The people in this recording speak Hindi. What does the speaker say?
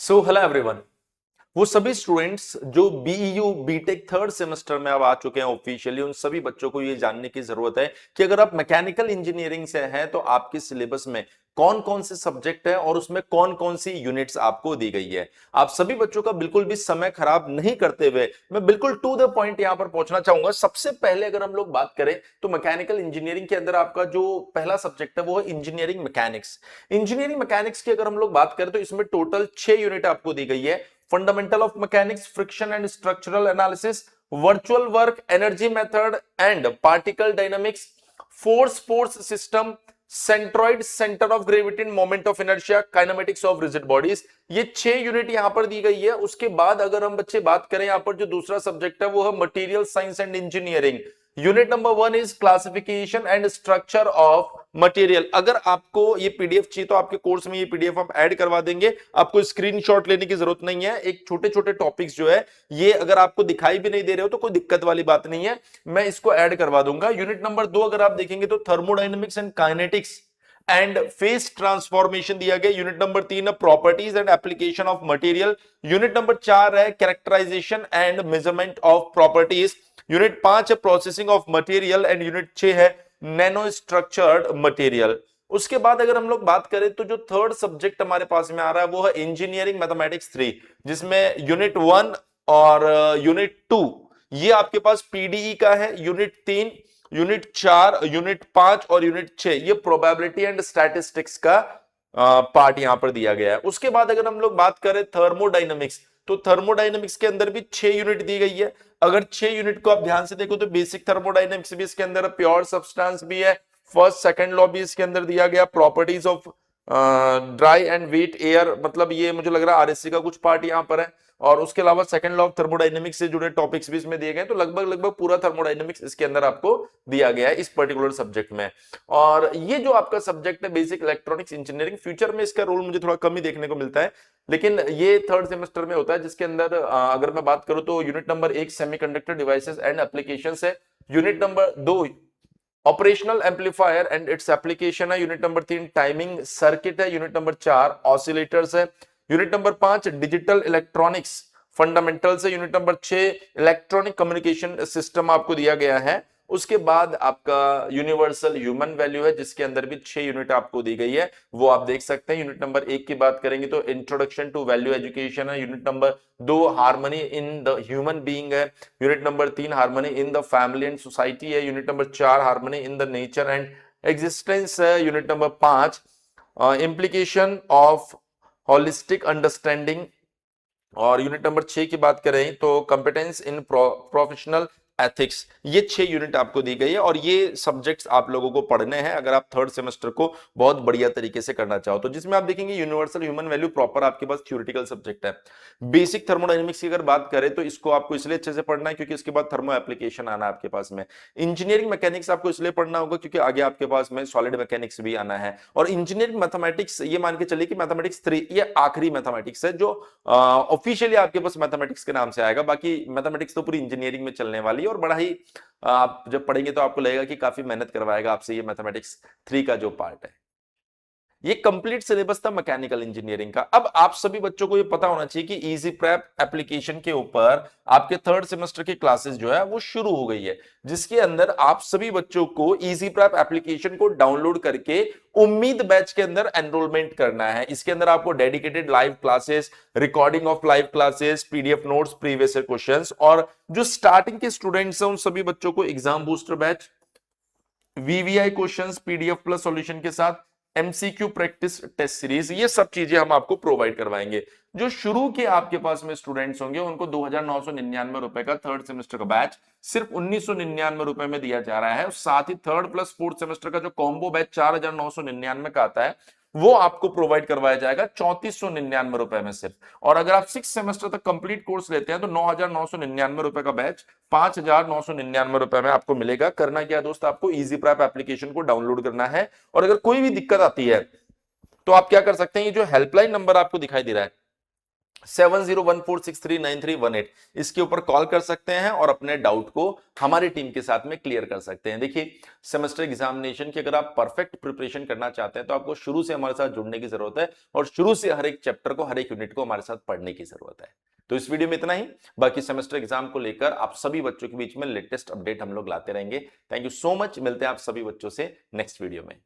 So hello everyone. वो सभी स्टूडेंट्स जो बीईयू बीटेक थर्ड सेमेस्टर में अब आ चुके हैं ऑफिशियली, उन सभी बच्चों को ये जानने की जरूरत है कि अगर आप मैकेनिकल इंजीनियरिंग से हैं तो आपके सिलेबस में कौन कौन से सब्जेक्ट है और उसमें कौन कौन सी यूनिट्स आपको दी गई है। आप सभी बच्चों का बिल्कुल भी समय खराब नहीं करते हुए मैं बिल्कुल टू द पॉइंट यहां पर पहुंचना चाहूंगा। सबसे पहले अगर हम लोग बात करें तो मैकेनिकल इंजीनियरिंग के अंदर आपका जो पहला सब्जेक्ट है वो है इंजीनियरिंग मैकेनिक्स। इंजीनियरिंग मैकेनिक्स की अगर हम लोग बात करें तो इसमें टोटल 6 यूनिट आपको दी गई है। Fundamental of mechanics, friction and structural analysis, virtual work, energy method and particle dynamics, force system, centroid, centre of gravity end moment of inertia, kinematics of rigid bodies. ये 6 यूनिट यहां पर दी गई है। उसके बाद अगर हम बच्चे बात करें यहां पर जो दूसरा सब्जेक्ट है वो है material science and engineering. Unit number 1 is classification and structure of material. अगर आपको ये पीडीएफ चाहिए तो आपके कोर्स में ये पीडीएफ हम ऐड करवा देंगे, आपको स्क्रीनशॉट लेने की जरूरत नहीं है। एक छोटे छोटे टॉपिक्स जो है ये अगर आपको दिखाई भी नहीं दे रहे हो तो कोई दिक्कत वाली बात नहीं है, मैं इसको ऐड करवा दूंगा। यूनिट नंबर 2 अगर आप देखेंगे तो thermodynamics and kinetics and phase transformation दिया गया। यूनिट नंबर 3 है properties and application of material. Unit number 4 है characterisation and measurement of properties. Unit 5 है processing of material and unit 6 है नैनो स्ट्रक्चर्ड मटेरियल। उसके बाद अगर हम लोग बात करें तो जो थर्ड सब्जेक्ट हमारे पास में आ रहा है वो है इंजीनियरिंग मैथमेटिक्स 3, जिसमें यूनिट 1 और यूनिट 2 ये आपके पास पीडीई का है। यूनिट 3, यूनिट 4, यूनिट 5 और यूनिट 6 ये प्रोबेबिलिटी एंड स्टैटिस्टिक्स का पार्ट यहां पर दिया गया है। उसके बाद अगर हम लोग बात करें थर्मोडायनेमिक्स तो थर्मोडायनेमिक्स के अंदर भी 6 यूनिट दी गई है। अगर 6 यूनिट को आप ध्यान से देखो तो बेसिक थर्मोडायनेमिक्स भी इसके अंदर, प्योर सब्सटेंस भी है, फर्स्ट सेकंड लॉ भी इसके अंदर दिया गया, properties of dry and wet air, मतलब ये मुझे लग रहा है आरएससी का कुछ पार्ट यहां पर है। और उसके अलावा सेकंड लॉ ऑफ थर्मोडायनेमिक्स से जुड़े टॉपिक्स भी इसमें दिए गए, तो लगभग लगभग पूरा थर्मोडायनेमिक्स इसके अंदर आपको दिया गया है इस पर्टिकुलर सब्जेक्ट में। और ये जो आपका सब्जेक्ट है बेसिक इलेक्ट्रॉनिक्स इंजीनियरिंग, फ्यूचर में इसका रोल मुझे थोड़ा कम ही देखने को मिलता है, लेकिन ये थर्ड सेमेस्टर में होता है, जिसके अंदर अगर मैं बात करूं तो unit number 1 semiconductor devices and applications है। Unit number 2 operational amplifier and its application है। यूनिट नंबर 3 टाइमिंग सर्किट है। यूनिट नंबर 4 ऑसिलेटर्स है। Unit number 5 digital electronics fundamentals है। Unit number 6 electronic communication system आपको दिया गया है। उसके बाद आपका यूनिवर्सल ह्यूमन वैल्यू है, जिसके अंदर भी 6 यूनिट आपको दी गई है, वो आप देख सकते हैं। यूनिट नंबर 1 की बात करेंगे तो इंट्रोडक्शन टू वैल्यू एजुकेशन है। Unit number 2 harmony in the human being है। Unit number 3 harmony in the family and society है। Unit number 4 harmony in the nature and existence है। Unit number 5 implication of holistic understanding. और यूनिट नंबर 6 की बात करें तो कंपिटेंस इन प्रोफेशनल एथिक्स। ये 6 यूनिट आपको दी गई है और ये सब्जेक्ट्स आप लोगों को पढ़ने हैं अगर आप थर्ड सेमेस्टर को बहुत बढ़िया तरीके से करना चाहो तो, जिसमें आप देखेंगे यूनिवर्सल ह्यूमन वैल्यू प्रॉपर आपके पास थ्योरेटिकल सब्जेक्ट है। बेसिक थर्मोडायनेमिक्स की अगर बात करें तो इसको आपको इसलिए अच्छे से पढ़ना है क्योंकि इसके बाद थर्मो एप्लीकेशन आना है आपके पास में। इंजीनियरिंग मैकेनिक्स आपको इसलिए पढ़ना होगा क्योंकि आगे आपके पास में सॉलिड मैकेनिक्स भी आना है। और इंजीनियरिंग मैथमेटिक्स ये मान के चलिए कि मैथमेटिक्स 3 ये आखिरी मैथमेटिक्स है जो ऑफिशियली आपके पास मैथमेटिक्स के नाम से आएगा। बाकी मैथमेटिक्स तो पूरी इंजीनियरिंग में चलने वाली है और बड़ा ही आप जब पढ़ेंगे तो आपको लगेगा कि काफी मेहनत करवाएगा आपसे ये मैथमेटिक्स 3 का जो पार्ट है। ये कंप्लीट सिलेबस था मैकेनिकल इंजीनियरिंग का। अब आप सभी बच्चों को ये पता होना चाहिए कि इजी प्रेप एप्लीकेशन के ऊपर आपके थर्ड सेमेस्टर की क्लासेस जो है वो शुरू हो गई है, जिसके अंदर आप सभी बच्चों को इजी प्रेप एप्लीकेशन को डाउनलोड करके उम्मीद बैच के अंदर एनरोलमेंट करना है। इसके अंदर आपको dedicated live classes, recording of live classes, PDF notes, previous year questions, और जो स्टार्टिंग के स्टूडेंट्स हैं उन सभी बच्चों को exam booster batch, VVI questions PDF plus solution के साथ, एमसीक्यू प्रैक्टिस टेस्ट सीरीज, ये सब चीजें हम आपको प्रोवाइड करवाएंगे। जो शुरू के आपके पास में स्टूडेंट्स होंगे उनको 2,999 रुपए का थर्ड सेमेस्टर का बैच सिर्फ 1,999 रुपए में दिया जा रहा है। और साथ ही थर्ड प्लस फोर्थ सेमेस्टर का जो कॉम्बो बैच 4,999 का आता है वो आपको प्रोवाइड करवाया जाएगा 3,499 रुपए में सिर्फ। और अगर आप 6 सेमेस्टर तक कंप्लीट कोर्स लेते हैं तो 9,999 रुपए का बैच 5,999 रुपए में आपको मिलेगा। करना क्या है दोस्त, आपको इजी प्रेप एप्लीकेशन को डाउनलोड करना है और अगर कोई भी दिक्कत आती है तो आप क्या कर सकते हैं, ये जो हेल्पलाइन नंबर आपको दिखाई दे रहा है 7014639318 इसके ऊपर कॉल कर सकते हैं और अपने डाउट को हमारी टीम के साथ में क्लियर कर सकते हैं। देखिए, सेमेस्टर एग्जामिनेशन की अगर आप परफेक्ट प्रिपरेशन करना चाहते हैं तो आपको शुरू से हमारे साथ जुड़ने की जरूरत है और शुरू से हर एक चैप्टर को, हर एक यूनिट को हमारे साथ पढ़ने की जरूरत है। तो इस वीडियो में इतना ही। बाकी सेमेस्टर एग्जाम को लेकर आप सभी बच्चों के बीच में लेटेस्ट अपडेट हम लोग लाते रहेंगे। Thank you so much. मिलते हैं आप सभी बच्चों से नेक्स्ट वीडियो में।